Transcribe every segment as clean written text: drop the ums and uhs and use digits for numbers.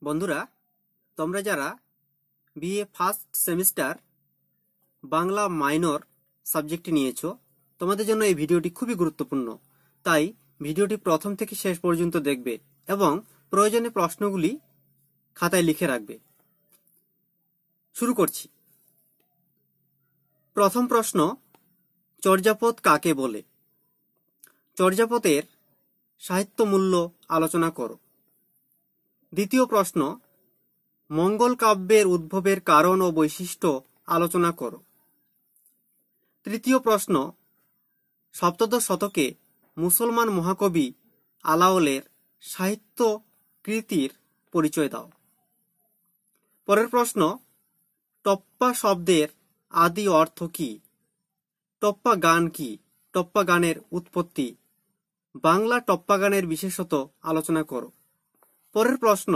বন্ধুরা, তোমরা যারা BA first semester Bangla minor সাবজেক্টটি নিয়েছো, তোমাদের জন্য এই ভিডিওটি খুবই গুরুত্বপূর্ণ। তাই ভিডিওটি প্রথম থেকে শেষ পর্যন্ত দেখবে এবং প্রয়োজনে প্রশ্নগুলি খাতায় লিখে রাখবে। শুরু করছি। প্রথম প্রশ্ন, চর্যাপদ কাকে বলে? চর্যাপদের সাহিত্য মূল্য আলোচনা করো। দ্বিতীয় প্রশ্ন, মঙ্গল কাব্যের উদ্ভবের কারণ ও বৈশিষ্ট্য আলোচনা করো। তৃতীয় প্রশ্ন, সপ্তদশ শতকে মুসলমান মহাকবি আলাওলের সাহিত্য কৃতির পরিচয় দাও। পরের প্রশ্ন, টপ্পা শব্দের আদি অর্থ কি? টপ্পা গান কি? টপ্পা গানের উৎপত্তি, বাংলা টপ্পা গানের বিশেষত আলোচনা করো। পরের প্রশ্ন,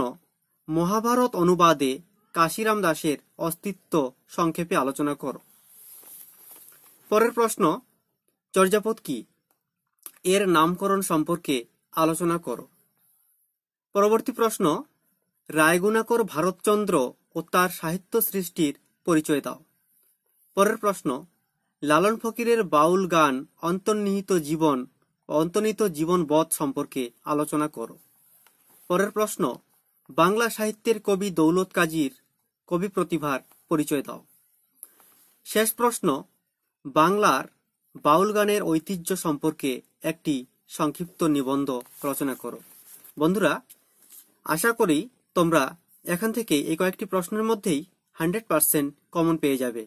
মহাভারত অনুবাদে কাশিরাম দাসের অস্তিত্ব সংক্ষেপে আলোচনা করো। পরের প্রশ্ন, চর্যাপদ কি? এর নামকরণ সম্পর্কে আলোচনা করো। পরবর্তী প্রশ্ন, রায়গুণাকর ভারতচন্দ্র ও তার সাহিত্য সৃষ্টির পরিচয় দাও। পরের প্রশ্ন, লালন ফকিরের বাউল গান অন্তর্নিহিত জীবনবোধ সম্পর্কে আলোচনা করো। পরের প্রশ্ন, বাংলা সাহিত্যের কবি দৌলত কাজীর কবি প্রতিভার পরিচয় দাও। শেষ প্রশ্ন, বাংলার বাউল গানের ঐতিহ্য সম্পর্কে একটি সংক্ষিপ্ত নিবন্ধ রচনা করো। বন্ধুরা, আশা করি তোমরা এখান থেকে এই কয়েকটি প্রশ্নের মধ্যেই 100% কমন পেয়ে যাবে।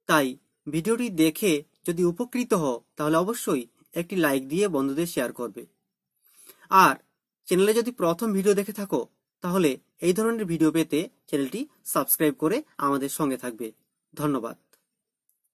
তাই ভিডিওটি দেখে যদি উপকৃত হও তাহলে অবশ্যই একটি লাইক দিয়ে বন্ধুদের শেয়ার করবে। আর চ্যানেলে যদি প্রথম ভিডিও দেখে থাকো তাহলে এই ধরনের ভিডিও পেতে চ্যানেলটি সাবস্ক্রাইব করে আমাদের সঙ্গে থাকবে। ধন্যবাদ।